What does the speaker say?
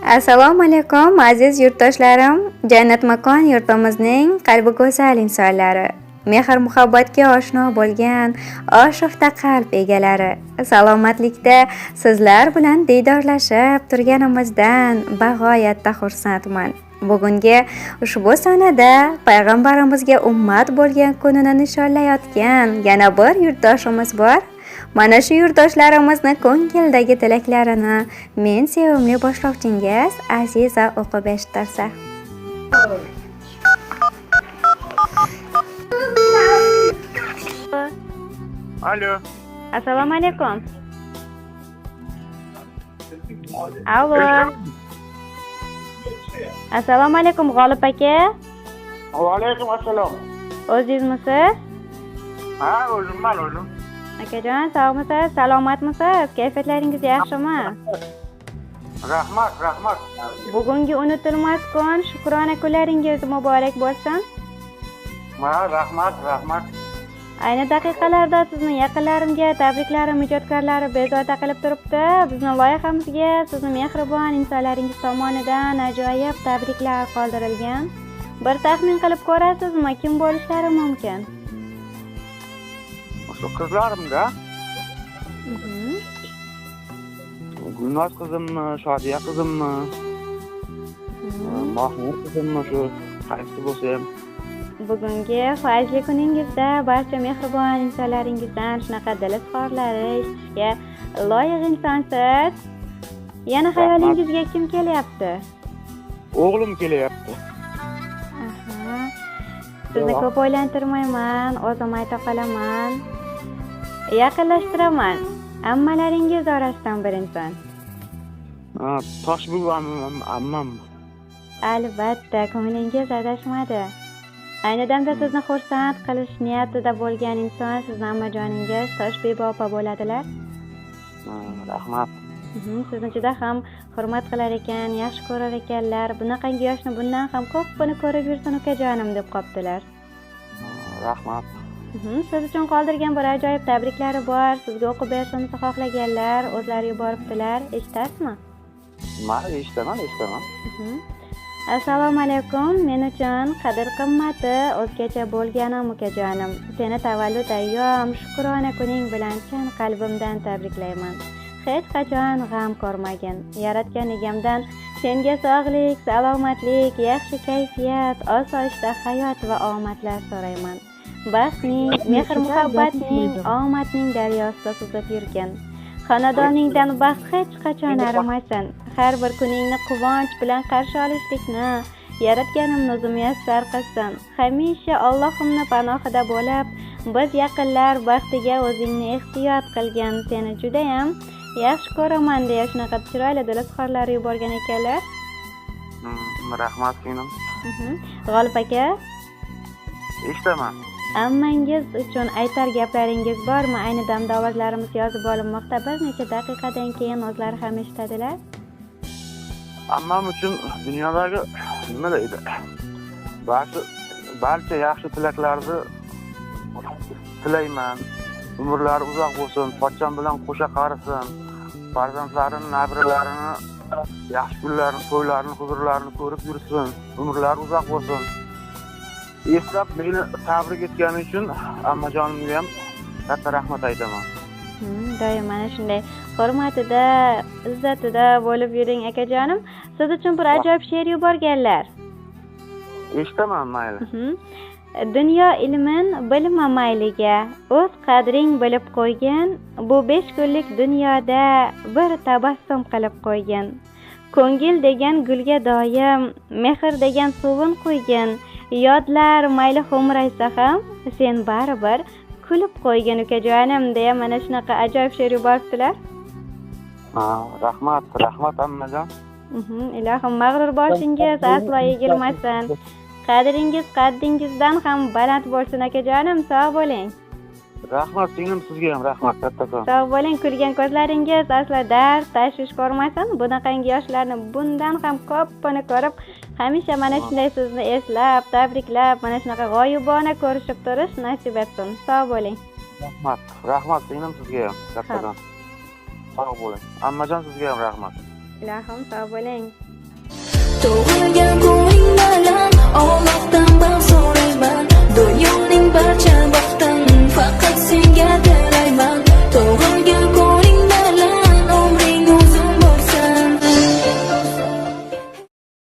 Assalomu alaykum aziz yurtdoshlarim, Jannat makon yurtimizning qalbi go'zal insonlari, mehr muhabbatga oshno bo'lgan oshufta qalb egalari. Salomatlikda sizlar bilan diydorlashib turganimizdan bag'oyatda xursandman. Bugungi ushbu sanada payg'ambarimizga ummat bo'lgan kunini nishonlayotgan yana bir yurtdoshimiz bor. Mana shu yurtdoshlarimizni ko'ngildagi tilaklarini men sevimli boshlovchingiz Aziza o'qib eshittirsa. Alo. Assalomu alaykum. Alo. Assalomu alaykum G'olib aka. Va alaykum assalom. O'zingizmisiz? Ha, o'zimman o'zim. Akajon, sog'misiz? Salomatmisiz? Kayfiyatlaringiz yaxshimi? Rahmat. Bugungi unutilmas kun, shukrona kunlaringiz muborak bo'lsin. Ha, rahmat. Ayni daqiqalarda sizni yaqinlarimga tabriklarim ijodkorlari bezovta qilib turibdi. Bizning loyihamizga sizni mehribon insonlaringiz tomonidan ajoyib tabriklar qoldirilgan. Bir taxmin qilib ko'rasizmi, kim bo'lishlari mumkin? O'sha qizlarimda Gulnoz qizimmi, Shodiya qizimmi, Mahmud qizimmi, shu qaysi bo'lsa ham. Bugungi fayzli kuningizda barcha mehribon insonlaringizdan shunaqa dil izhorlari eshitishga loyiq insonsiz. Yana xayolingizga kim kelyapti? O'g'lim kelyapti. Sizni ko'p o'ylantirmayman, o'zim ayta qolaman. Yaqinlashtiraman. Ammalaringiz orasidan bir inson. Toshbuvam ammam. Albatta, ko'nglingiz adashmadi. Ayni damda sizni xursand qilish niyatida bo'lgan inson sizning ammajoningiz Toshbebo opa bo'ladilar. Rahmat. Sizni juda ham hurmat qilar ekan, yaxshi ko'rar ekanlar. Bunaqangi yoshni bundan ham ko'pini ko'rib yursin ukajonim deb qopdilar. Rahmat. Siz uchun qoldirgan bir ajoyib tabriklari bor. Sizga o'qib berishimizni xohlaganlar, o'zlari yuboribdilar. Eshitasizmi? Men eshitaman. Assalomu alaykum. Men uchun qadr qimmati o'zgacha bo'lganim ukajonim. Seni tavallud ayyom shukrona kuning bilan chin qalbimdan tabriklayman. Hech qachon g'am ko'rmagin. Yaratgan egamdan senga sog'lik, salomatlik, yaxshi kayfiyat, osoyishta hayot va omadlar so'rayman. Baxtning, mehr-muhabbatning, omadning daryosida suzib yurgin. Xonadoningdan baxt hech qachon arimasin. Har bir kuningni quvonch bilan qarshi olishlikni yaratganimni o'zi muyassar qilsin. Hamisha Allohimning panohida bo'lib, biz yaqinlar baxtiga o'zingni ehtiyot qilgin. Seni juda ham yaxshi ko'raman deya shunaqa chiroyli dil izhorlari yuborgan ekanlar. Rahmat singlim. G'olib aka, Eshitaman. ammangiz uchun aytar gaplaringiz bormi? Ayni damda ovozlarimiz yozib olinmoqda. Bir necha daqiqadan keyin o'zlari ham eshitadilar. Ammam uchun dunyodagi nima deydi? Barcha yaxshi tilaklarni tilayman. Umrlari uzoq bo'lsin, pochcham bilan qo'sha qarisin. Farzandlarini, nabiralarini yaxshi kunlarini, to'ylarini, huzurlarini ko'rib yursin. Umrlari uzoq bo'lsin. Eslab meni tabrik etgani uchun ammajonimga ham katta rahmat aytaman. Doim mana shunday hurmatida, izzatida bo'lib yuring akajonim. Siz uchun bir ajoyib she'r yuborganlar. Eshitaman, mayli. Dunyo ilmin bilma mayliga, o'z qadring bilib qo'ygin. Bu 5 kunlik dunyoda bir tabassum qilib qo'ygin. Ko'ngil degan gulga doim mehr degan suvin qo'ygin. Yodlar mayli xo'mraysa ham sen baribir kulib qo'ygin ukajonim deya mana shunaqa ajoyib she'r yuboribdilar. Rahmat ammajon. Ilohim mag'rur boshingiz aslo egilmasin. Qadringiz qaddingizdan ham baland bo'lsin akajonim, sog' bo'ling. Rahmat singlim, sizga ham rahmat kattakon. Sog' bo'ling, kulgan ko'zlaringiz aslo dard, tashvish ko'rmasin. Bunaqangi yoshlarni bundan ham ko'pini ko'rib, hamisha mana shunday sizni eslab, tabriklab, mana shunaqa g'oyibona ko'rishib turish nasib etsin. Sog' bo'ling. Rahmat singlim, sizga ham kattakon. Sog' bo'ling. Ammajon, sizga ham rahmat. Ilohim sog' bo'ling. tug'ilgan kun